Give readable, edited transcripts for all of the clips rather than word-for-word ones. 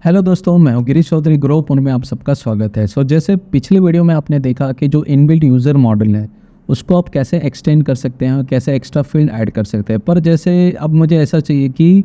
Hello दोस्तों, मैं हूं गिरीश चौधरी ग्रुप में आप सबका स्वागत है। जैसे पिछले वीडियो में आपने देखा कि जो इनबिल्ट यूज़र मॉडल है उसको आप कैसे एक्सटेंड कर सकते हैं, कैसे एक्स्ट्रा फील्ड ऐड कर सकते हैं। पर जैसे अब मुझे ऐसा चाहिए कि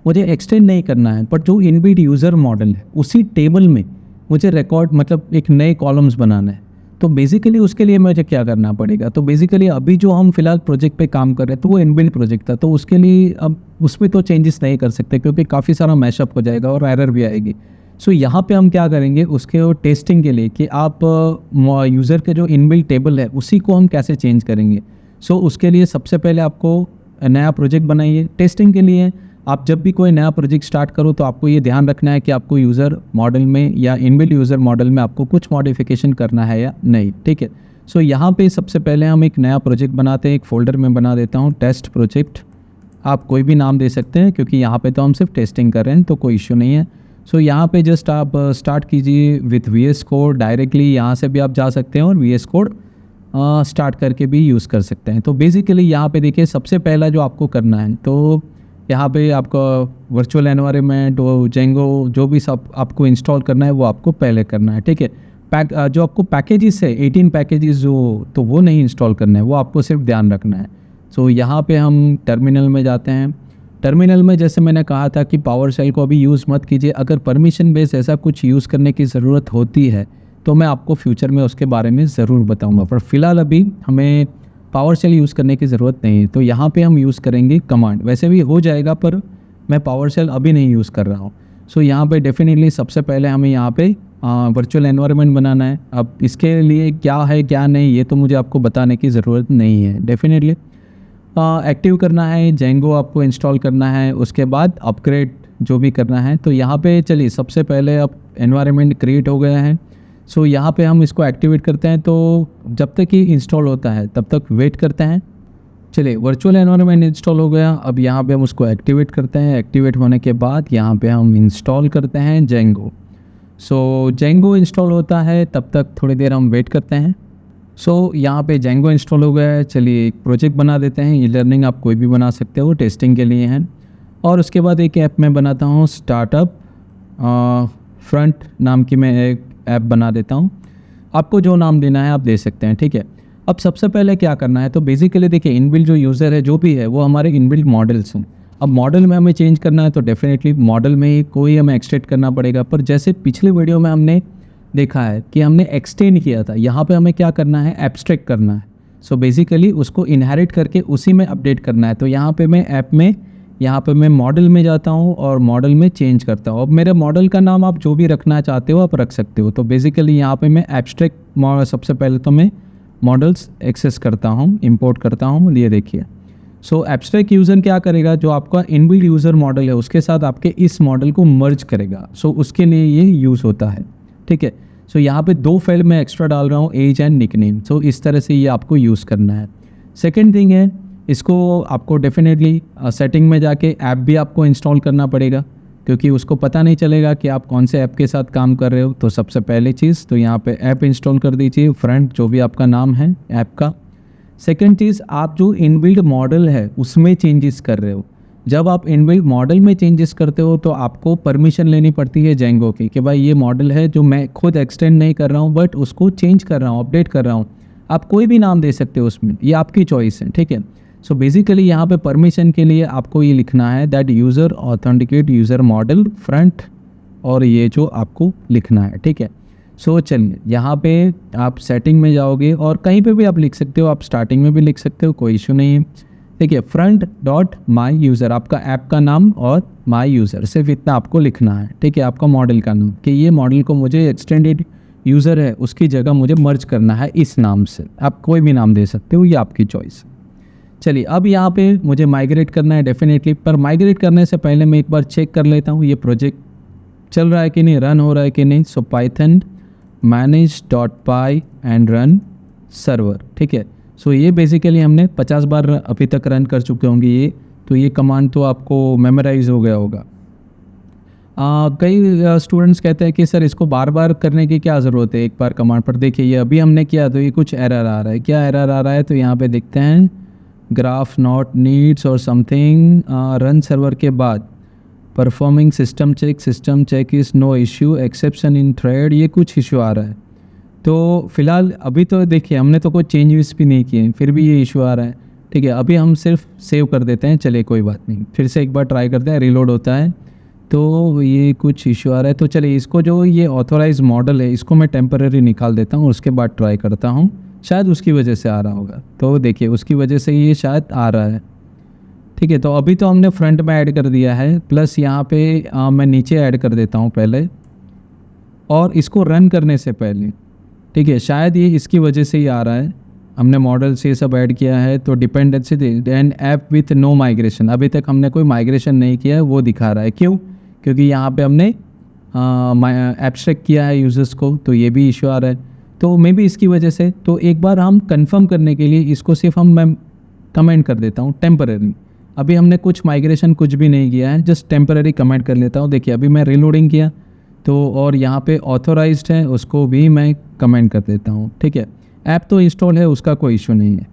मुझे एक्सटेंड नहीं करना है, बट जो इनबिल्ट यूज़र मॉडल है उसी टेबल में मुझे रिकॉर्ड मतलब एक नए कॉलम्स बनाना है। तो बेसिकली उसके लिए मुझे क्या करना पड़ेगा? तो बेसिकली अभी जो हम फिलहाल प्रोजेक्ट पे काम कर रहे हैं तो वो इनबिल्ट प्रोजेक्ट था, तो उसके लिए अब उसमें तो चेंजेस नहीं कर सकते क्योंकि काफ़ी सारा मैशअप हो जाएगा और एरर भी आएगी। यहाँ पे हम क्या करेंगे उसके टेस्टिंग के लिए कि आप यूज़र के जो इनबिल्ट टेबल है उसी को हम कैसे चेंज करेंगे। उसके लिए सबसे पहले आपको नया प्रोजेक्ट बनाइए टेस्टिंग के लिए। आप जब भी कोई नया प्रोजेक्ट स्टार्ट करो तो आपको ये ध्यान रखना है कि आपको यूज़र मॉडल में या इनबिल्ट यूज़र मॉडल में आपको कुछ मॉडिफिकेशन करना है या नहीं, ठीक है। यहाँ पे सबसे पहले हम एक नया प्रोजेक्ट बनाते हैं, एक फ़ोल्डर में बना देता हूँ टेस्ट प्रोजेक्ट। आप कोई भी नाम दे सकते हैं क्योंकि यहाँ पे तो हम सिर्फ टेस्टिंग कर रहे हैं तो कोई इश्यू नहीं है। यहाँ पे जस्ट आप स्टार्ट कीजिए विथ VS कोड। डायरेक्टली यहाँ से भी आप जा सकते हैं और VS कोड स्टार्ट करके भी यूज़ कर सकते हैं। तो बेसिकली यहाँ पे देखिए सबसे पहला जो आपको करना है, तो यहाँ पे आपका वर्चुअल एनवायरनमेंट और जेंगो जो भी सब आपको इंस्टॉल करना है वो आपको पहले करना है, ठीक है। जो आपको पैकेजेस है 18 पैकेजेस जो, तो वो नहीं इंस्टॉल करना है, वो आपको सिर्फ ध्यान रखना है। यहाँ पे हम टर्मिनल में जाते हैं। टर्मिनल में जैसे मैंने कहा था कि पावर शेल को अभी यूज़ मत कीजिए। अगर परमिशन बेस ऐसा कुछ यूज़ करने की ज़रूरत होती है तो मैं आपको फ्यूचर में उसके बारे में ज़रूर बताऊंगा, पर फिलहाल अभी हमें पावर शेल यूज़ करने की ज़रूरत नहीं है। तो यहाँ पे हम यूज़ करेंगे कमांड, वैसे भी हो जाएगा पर मैं पावर शेल अभी नहीं यूज़ कर रहा हूँ। यहाँ पे डेफिनेटली सबसे पहले हमें यहाँ पे वर्चुअल एनवायरनमेंट बनाना है। अब इसके लिए क्या है क्या नहीं ये तो मुझे आपको बताने की ज़रूरत नहीं है। डेफिनेटली एक्टिव करना है, जेंगो आपको इंस्टॉल करना है, उसके बाद अपग्रेड जो भी करना है। तो यहाँ पे चलिए सबसे पहले अब एनवायरनमेंट क्रिएट हो गया है। यहाँ पे हम इसको एक्टिवेट करते हैं। तो जब तक ये इंस्टॉल होता है तब तक वेट करते हैं। चलिए वर्चुअल एनवायरनमेंट इंस्टॉल हो गया। अब यहाँ पे हम उसको एक्टिवेट करते हैं। एक्टिवेट होने के बाद यहाँ पे हम इंस्टॉल करते हैं जेंगो। जेंगो इंस्टॉल होता है तब तक थोड़ी देर हम वेट करते हैं। यहाँ पे जेंगो इंस्टॉल हो गया है। चलिए एक प्रोजेक्ट बना देते हैं। ई लर्निंग आप कोई भी बना सकते हो, टेस्टिंग के लिए हैं। और उसके बाद एक ऐप मैं बनाता हूँ स्टार्टअप फ्रंट नाम की, मैं एक ऐप बना देता हूँ। आपको जो नाम देना है आप दे सकते हैं, ठीक है। अब सबसे पहले क्या करना है, तो बेसिकली देखिए इनबिल्ट जो यूज़र है जो भी है वो हमारे इनबिल्ट मॉडल्स हैं। अब मॉडल में हमें चेंज करना है तो डेफिनेटली मॉडल में ही कोई हमें एक्सट्रैक्ट करना पड़ेगा। पर जैसे पिछले वीडियो में हमने देखा है कि हमने एक्सटेंड किया था, यहाँ पे हमें क्या करना है, एब्स्ट्रैक्ट करना है। बेसिकली उसको इनहेरिट करके उसी में अपडेट करना है। तो यहाँ पे मैं ऐप में, यहाँ पे मैं मॉडल में जाता हूँ और मॉडल में चेंज करता हूँ। अब मेरे मॉडल का नाम आप जो भी रखना चाहते हो आप रख सकते हो। तो बेसिकली यहाँ पे मैं एब्स्ट्रैक्ट सबसे पहले तो मैं मॉडल्स एक्सेस करता हूँ, इंपोर्ट करता हूँ। ये देखिए एब्स्ट्रैक्ट यूज़र क्या करेगा, जो आपका इनबिल्ट यूज़र मॉडल है उसके साथ आपके इस मॉडल को मर्ज करेगा। उसके लिए ये यूज़ होता है, ठीक है। यहाँ पे 2 फील्ड में एक्स्ट्रा डाल रहा हूँ, एज एंड निकनेम। इस तरह से ये आपको यूज़ करना है। सेकेंड थिंग है, इसको आपको डेफिनेटली सेटिंग में जाके ऐप भी आपको इंस्टॉल करना पड़ेगा क्योंकि उसको पता नहीं चलेगा कि आप कौन से ऐप के साथ काम कर रहे हो। तो सबसे पहली चीज़ तो यहाँ पे ऐप इंस्टॉल कर दीजिए, फ्रंट जो भी आपका नाम है ऐप का। सेकेंड चीज़, आप जो इनबिल्ट मॉडल है उसमें चेंजेस कर रहे हो। जब आप इनबिल्ट मॉडल में चेंजेस करते हो तो आपको परमिशन लेनी पड़ती है जेंगो की कि भाई ये मॉडल है जो मैं खुद एक्सटेंड नहीं कर रहा हूँ बट उसको चेंज कर रहा हूँ, अपडेट कर रहा हूँ। आप कोई भी नाम दे सकते हो उसमें, ये आपकी चॉइस है, ठीक है। बेसिकली यहाँ पे परमिशन के लिए आपको ये लिखना है that user authenticate user model front, और ये जो आपको लिखना है, ठीक है। चलिए यहाँ पे आप सेटिंग में जाओगे और कहीं पे भी आप लिख सकते हो, आप स्टार्टिंग में भी लिख सकते हो, कोई इशू नहीं है। देखिए फ्रंट डॉट माई यूज़र आपका ऐप का नाम और माई यूज़र, सिर्फ इतना आपको लिखना है, ठीक है। आपका मॉडल का नाम कि ये मॉडल को मुझे एक्सटेंडेड यूज़र है उसकी जगह मुझे मर्ज करना है इस नाम से। आप कोई भी नाम दे सकते हो, ये आपकी चॉइस है। चलिए अब यहाँ पे मुझे माइग्रेट करना है डेफिनेटली, पर माइग्रेट करने से पहले मैं एक बार चेक कर लेता हूँ ये प्रोजेक्ट चल रहा है कि नहीं, रन हो रहा है कि नहीं। Python manage.py and run server, ठीक है। ये बेसिकली हमने 50 बार अभी तक रन कर चुके होंगे ये, तो ये कमांड तो आपको मेमोराइज हो गया होगा। कई स्टूडेंट्स कहते हैं कि सर इसको बार बार करने की क्या ज़रूरत है एक बार कमांड पर। देखिए ये अभी हमने किया तो ये कुछ एरर आ रहा है। क्या एरर आ रहा है, तो यहाँ पे देखते हैं graph not needs or something. Run server के बाद performing system check is no issue exception in thread, ये कुछ इशू आ रहा है। तो फ़िलहाल अभी तो देखिए हमने तो कोई चेंजेस भी नहीं किए हैं, फिर भी ये इशू आ रहा है। ठीक है, अभी हम सिर्फ सेव कर देते हैं, चलिए कोई बात नहीं, फिर से एक बार ट्राई करते हैं, रीलोड होता है तो ये कुछ इशू आ रहा है। तो चलिए इसको जो ये ऑथोराइज मॉडल है इसको मैं टेम्पररी निकाल देता हूँ, उसके बाद ट्राई करता हूँ, शायद उसकी वजह से आ रहा होगा। तो देखिए उसकी वजह से ये शायद आ रहा है। ठीक है, तो अभी तो हमने फ्रंट में ऐड कर दिया है, प्लस यहाँ पे मैं नीचे ऐड कर देता हूँ पहले, और इसको रन करने से पहले, ठीक है, शायद ये इसकी वजह से ही आ रहा है। हमने मॉडल से ये सब ऐड किया है तो dependency and app with no migration, अभी तक हमने कोई माइग्रेशन नहीं किया है, वो दिखा रहा है। क्यों? क्योंकि यहाँ पे हमने एब्स्ट्रैक्ट किया है यूज़र्स को, तो ये भी इशू आ रहा है। तो मे बी इसकी वजह से, तो एक बार हम कंफर्म करने के लिए इसको सिर्फ मैं कमेंट कर देता हूँ टेम्पररी। अभी हमने कुछ माइग्रेशन कुछ भी नहीं किया है, जस्ट टेम्पररी कमेंट कर लेता हूँ। देखिए अभी मैं रीलोडिंग किया तो, और यहाँ पे ऑथोराइज्ड है उसको भी मैं कमेंट कर देता हूँ। ठीक है, ऐप तो इंस्टॉल है, उसका कोई इशू नहीं है।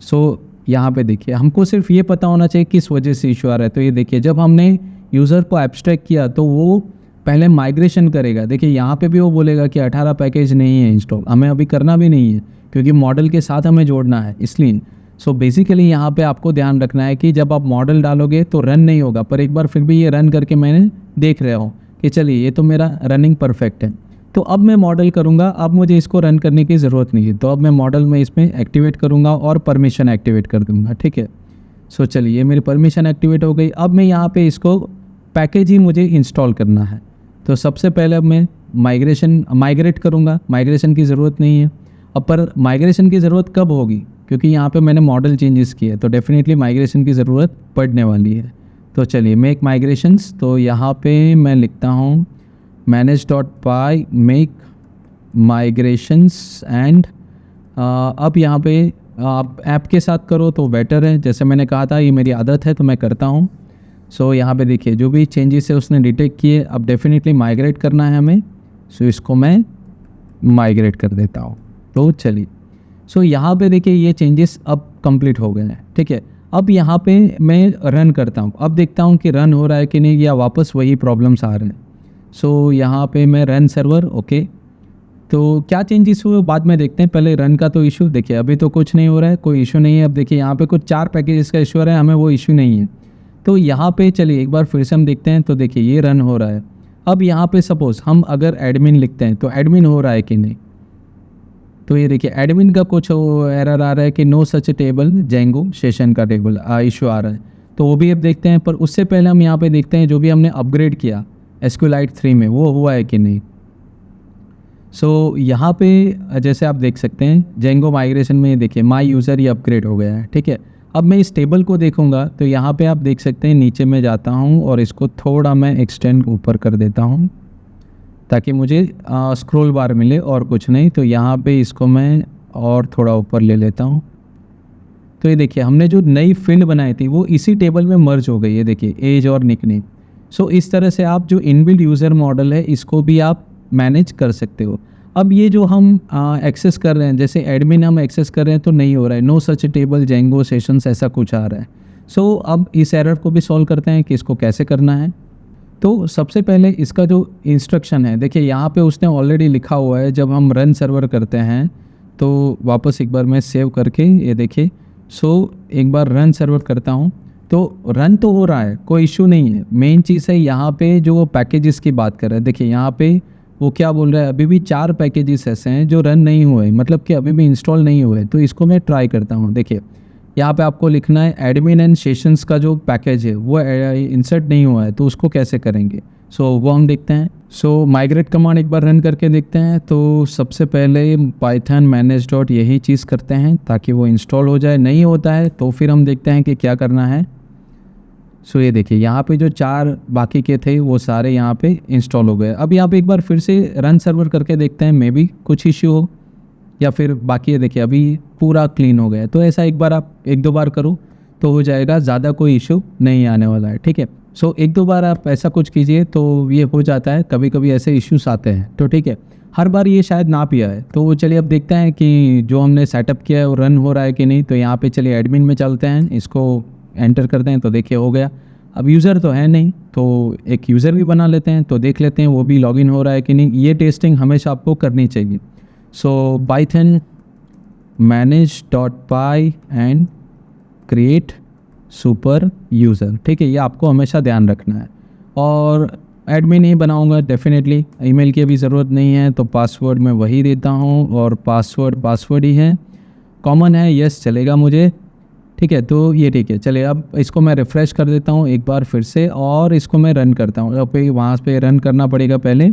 सो यहाँ पे देखिए हमको सिर्फ ये पता होना चाहिए किस वजह से इशू आ रहा है। तो ये देखिए जब हमने यूज़र को एब्स्ट्रैक्ट किया तो वो पहले माइग्रेशन करेगा। देखिए यहाँ पे भी वो बोलेगा कि 18 पैकेज नहीं है इंस्टॉल, हमें अभी करना भी नहीं है क्योंकि मॉडल के साथ हमें जोड़ना है, इसलिए। सो बेसिकली यहाँ पे आपको ध्यान रखना है कि जब आप मॉडल डालोगे तो रन नहीं होगा, पर एक बार फिर भी ये रन करके मैंने देख रहा हूँ कि चलिए ये तो मेरा रनिंग परफेक्ट है। तो अब मैं मॉडल करूँगा, अब मुझे इसको रन करने की ज़रूरत नहीं है, तो अब मैं मॉडल में इसमें एक्टिवेट करूँगा और परमिशन एक्टिवेट कर दूँगा। ठीक है, सो चलिए ये मेरी परमिशन एक्टिवेट हो गई। अब मैं यहाँ पे इसको पैकेज ही मुझे इंस्टॉल करना है, तो सबसे पहले अब मैं माइग्रेट करूँगा। माइग्रेशन की ज़रूरत नहीं है अब, पर माइग्रेशन की ज़रूरत कब होगी? क्योंकि यहाँ पे मैंने मॉडल चेंजेस किए, तो डेफिनेटली माइग्रेशन की ज़रूरत पड़ने वाली है। तो चलिए मेक माइग्रेशंस, तो यहाँ पे मैं लिखता हूँ manage.py मेक माइग्रेशंस एंड अब यहाँ पे आप ऐप के साथ करो तो बेटर है। जैसे मैंने कहा था ये मेरी आदत है तो मैं करता हूँ। सो यहाँ पे देखिए जो भी चेंजेस है उसने डिटेक्ट किए, अब डेफिनेटली माइग्रेट करना है हमें। सो इसको मैं माइग्रेट कर देता हूँ। तो चलिए सो यहाँ पे देखिए ये चेंजेस अब कंप्लीट हो गए हैं। ठीक है, अब यहाँ पे मैं रन करता हूँ, अब देखता हूँ कि रन हो रहा है कि नहीं या वापस वही प्रॉब्लम्स आ रहे हैं। सो यहाँ पे मैं रन सर्वर, ओके, तो क्या चेंजेस हुए बाद में देखते हैं, पहले रन का तो इशू देखिए अभी तो कुछ नहीं हो रहा है, कोई इशू नहीं है। अब देखिए यहाँ पे कुछ 4 पैकेजेस का इशू आ रहा है, हमें वो इशू नहीं है। तो यहाँ पे चलिए एक बार फिर से हम देखते हैं, तो देखिए ये रन हो रहा है। अब यहाँ पे सपोज़ हम अगर एडमिन लिखते हैं तो एडमिन हो रहा है कि नहीं, तो ये देखिए एडमिन का कुछ एरर आ रहा है कि no such table Django session का टेबल इशू आ रहा है, तो वो भी अब देखते हैं। पर उससे पहले हम यहाँ पे देखते हैं जो भी हमने अपग्रेड किया SQLite 3 में वो हुआ है कि नहीं। सो यहाँ पे जैसे आप देख सकते हैं जेंगो माइग्रेशन में देखिए माई यूज़र ये अपग्रेड हो गया है। ठीक है, अब मैं इस टेबल को देखूँगा तो यहाँ पे आप देख सकते हैं नीचे में जाता हूँ और इसको थोड़ा मैं एक्सटेंड ऊपर कर देता हूँ ताकि मुझे स्क्रॉल बार मिले और कुछ नहीं। तो यहाँ पे इसको मैं और थोड़ा ऊपर ले लेता हूँ। तो ये देखिए हमने जो नई फील्ड बनाई थी वो इसी टेबल में मर्ज हो गई है, देखिए एज और निकनेम। सो इस तरह से आप जो इनबिल्ट यूज़र मॉडल है इसको भी आप मैनेज कर सकते हो। अब ये जो हम एक्सेस कर रहे हैं, जैसे एडमिन हम एक्सेस कर रहे हैं तो नहीं हो रहा है, no such table Django sessions ऐसा कुछ आ रहा है। सो अब इस एरर को भी सॉल्व करते हैं कि इसको कैसे करना है। तो सबसे पहले इसका जो इंस्ट्रक्शन है देखिए यहाँ पे उसने ऑलरेडी लिखा हुआ है, जब हम रन सर्वर करते हैं तो वापस एक बार मैं सेव करके ये देखिए। सो एक बार रन सर्वर करता हूँ तो रन तो हो रहा है, कोई इशू नहीं है। मेन चीज़ है यहाँ पे जो वो पैकेजेस की बात कर रहा है, देखिए यहाँ पे वो क्या बोल रहा है, अभी भी 4 पैकेजेस ऐसे हैं जो रन नहीं हुए, मतलब कि अभी भी इंस्टॉल नहीं हुए। तो इसको मैं ट्राई करता हूँ। देखिए यहाँ पे आपको लिखना है एडमिन एंड सेशंस का जो पैकेज है वो इंसर्ट नहीं हुआ है, तो उसको कैसे करेंगे। सो वो हम देखते हैं। सो माइग्रेट कमांड एक बार रन करके देखते हैं। तो सबसे पहले पाइथन मैनेज डॉट यही चीज़ करते हैं ताकि वो इंस्टॉल हो जाए। नहीं होता है तो फिर हम देखते हैं कि क्या करना है। सो ये देखिए यहाँ पे जो 4 बाकी के थे वो सारे यहाँ पे इंस्टॉल हो गए। अब यहाँ पे एक बार फिर से रन सर्वर करके देखते हैं, मे बी कुछ इश्यू हो या फिर बाकी है। देखिए अभी पूरा क्लीन हो गया। तो ऐसा एक बार आप 1-2 बार करो तो हो जाएगा, ज़्यादा कोई इशू नहीं आने वाला है। ठीक है, सो 1-2 बार आप ऐसा कुछ कीजिए तो ये हो जाता है। कभी कभी ऐसे इश्यूज आते हैं, तो ठीक है, हर बार ये शायद ना पिया है। तो चलिए अब देखते हैं कि जो हमने सेटअप किया है वो रन हो रहा है कि नहीं। तो यहाँ पे चलिए एडमिन में चलते हैं, इसको एंटर करते हैं तो देखिए हो गया। अब यूज़र तो है नहीं, तो एक यूज़र भी बना लेते हैं, तो देख लेते हैं वो भी लॉगिन हो रहा है कि नहीं। ये टेस्टिंग हमेशा आपको करनी चाहिए। सो Python manage.py and create super user, ठीक है, ये आपको हमेशा ध्यान रखना है। और एडमिन ही बनाऊंगा डेफिनेटली, ईमेल की भी ज़रूरत नहीं है, तो पासवर्ड मैं वही देता हूँ और पासवर्ड ही है, कॉमन है, यस चलेगा मुझे, ठीक है। तो ये ठीक है, चलिए अब इसको मैं रिफ़्रेश कर देता हूँ एक बार फिर से और इसको मैं रन करता हूँ। अब वहाँ पे रन करना पड़ेगा पहले।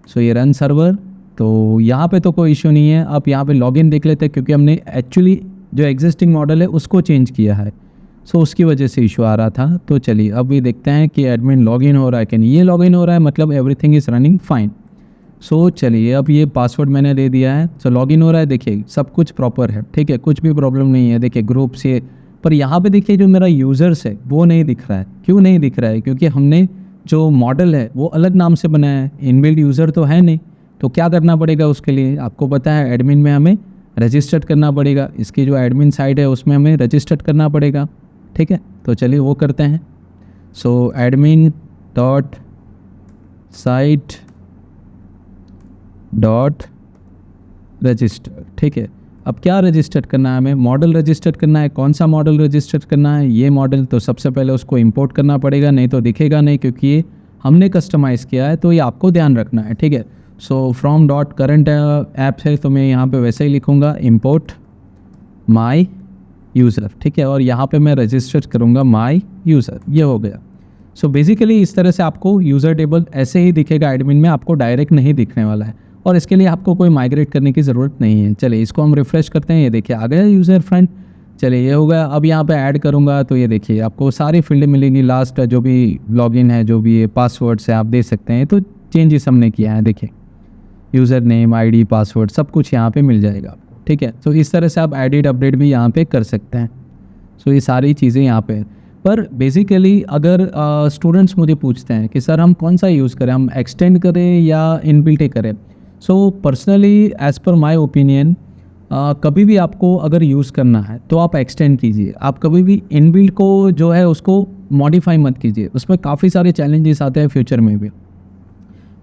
सो ये रन सर्वर, तो यहाँ पे तो कोई इशू नहीं है। अब यहाँ पे लॉगिन देख लेते हैं, क्योंकि हमने एक्चुअली जो एग्जिस्टिंग मॉडल है उसको चेंज किया है, सो उसकी वजह से इशू आ रहा था। तो चलिए अब भी देखते हैं कि एडमिन लॉगिन हो रहा है कि नहीं। ये लॉगिन हो रहा है, मतलब एवरीथिंग इज़ रनिंग फाइन। सो चलिए अब ये पासवर्ड मैंने दे दिया है, सो लॉगिन हो रहा है, देखिए सब कुछ प्रॉपर है, ठीक है, कुछ भी प्रॉब्लम नहीं है। देखिए ग्रुप से, पर यहाँ पे देखिए जो मेरा यूज़र्स है वो नहीं दिख रहा है। क्यों नहीं दिख रहा है? क्योंकि हमने जो मॉडल है वो अलग नाम से बनाया है, इनबिल्ट यूज़र तो है नहीं। तो क्या करना पड़ेगा उसके लिए, आपको पता है एडमिन में हमें रजिस्टर्ड करना पड़ेगा, इसकी जो एडमिन साइट है उसमें हमें रजिस्टर्ड करना पड़ेगा, ठीक है। तो चलिए वो करते हैं। So admin dot site dot register, ठीक है। अब क्या रजिस्टर करना है हमें, मॉडल रजिस्टर करना है। कौन सा मॉडल रजिस्टर करना है, ये मॉडल। तो सबसे पहले उसको इंपोर्ट करना पड़ेगा, नहीं तो दिखेगा नहीं, क्योंकि ये हमने कस्टमाइज़ किया है, तो ये आपको ध्यान रखना है, ठीक है। So from dot current app है, तो मैं यहाँ पे वैसे ही लिखूँगा इंपोर्ट माई यूज़र, ठीक है, और यहाँ पे मैं रजिस्टर करूँगा माई यूज़र, ये हो गया। सो बेसिकली इस तरह से आपको यूज़र टेबल ऐसे ही दिखेगा एडमिन में, आपको डायरेक्ट नहीं दिखने वाला है, और इसके लिए आपको कोई माइग्रेट करने की ज़रूरत नहीं है। चलिए इसको हम रिफ़्रेश करते हैं, ये देखिए आ गया यूज़र फ्रेंड। चलिए ये हो गया। अब यहाँ पे ऐड करूँगा तो ये देखिए आपको सारी फील्ड मिलेंगी, लास्ट जो भी लॉगिन है, जो भी पासवर्ड्स है आप दे सकते हैं। तो चेंजेस हमने किया है, देखिए यूज़र नेम, आईडी, पासवर्ड सब कुछ यहाँ पे मिल जाएगा आपको, ठीक है। तो इस तरह से आप एडिट अपडेट भी यहाँ पे कर सकते हैं। सो ये सारी चीज़ें यहाँ पे। पर बेसिकली अगर स्टूडेंट्स मुझे पूछते हैं कि सर हम कौन सा यूज़ करें, हम एक्सटेंड करें या इनबिल्ट करें, so personally as per my opinion कभी भी आपको अगर यूज़ करना है तो आप एक्सटेंड कीजिए। आप कभी भी इनबिल्ट को जो है उसको मॉडिफाई मत कीजिए, उसमें काफ़ी सारे चैलेंजेस आते हैं फ्यूचर में भी।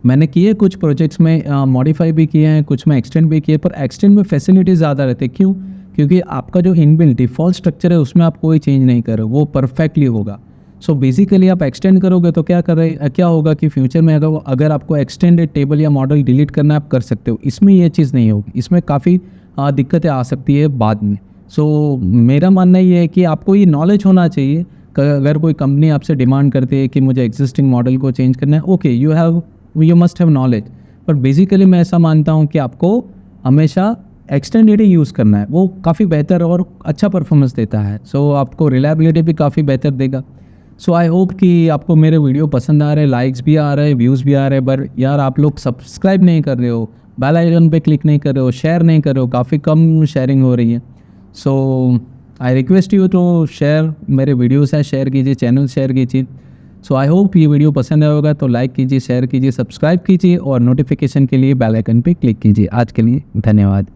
मैंने किए कुछ प्रोजेक्ट्स में मॉडिफाई भी किए हैं, कुछ में एक्सटेंड भी किए, पर एक्सटेंड में फैसिलिटी ज़्यादा रहती है। क्यों? क्योंकि आपका जो इनबिल्ट डिफ़ॉल्ट स्ट्रक्चर है उसमें आप कोई चेंज नहीं कर रहे, वो परफेक्टली होगा। सो बेसिकली आप एक्सटेंड करोगे तो क्या होगा कि फ्यूचर में अगर आपको एक्सटेंडेड टेबल या मॉडल डिलीट करना है आप कर सकते हो। इसमें ये चीज़ नहीं होगी, इसमें काफ़ी दिक्कतें आ सकती है बाद में। सो मेरा मानना ये है कि आपको ये नॉलेज होना चाहिए। अगर कोई कंपनी आपसे डिमांड करती है कि मुझे एग्जिस्टिंग मॉडल को चेंज करना है, okay you must have knowledge, पर बेसिकली मैं ऐसा मानता हूँ कि आपको हमेशा एक्सटेंडेड ही यूज़ करना है, वो काफ़ी बेहतर और अच्छा परफॉर्मेंस देता है। सो आपको रिलायबिलिटी भी काफ़ी बेहतर देगा। सो आई होप कि आपको मेरे वीडियो पसंद आ रहे हैं, लाइक्स भी आ रहे हैं, व्यूज़ भी आ रहे हैं, बट यार आप लोग सब्सक्राइब नहीं कर रहे हो, बेल आइकन पे क्लिक नहीं कर रहे हो, शेयर नहीं कर रहे हो, काफ़ी कम शेयरिंग हो रही है। So I request you to share, मेरे वीडियोस हैं शेयर कीजिए, चैनल शेयर कीजिए। सो आई होप ये वीडियो पसंद आया होगा, तो लाइक कीजिए, शेयर कीजिए, सब्सक्राइब कीजिए और नोटिफिकेशन के लिए बेल आइकन पे क्लिक कीजिए। आज के लिए धन्यवाद।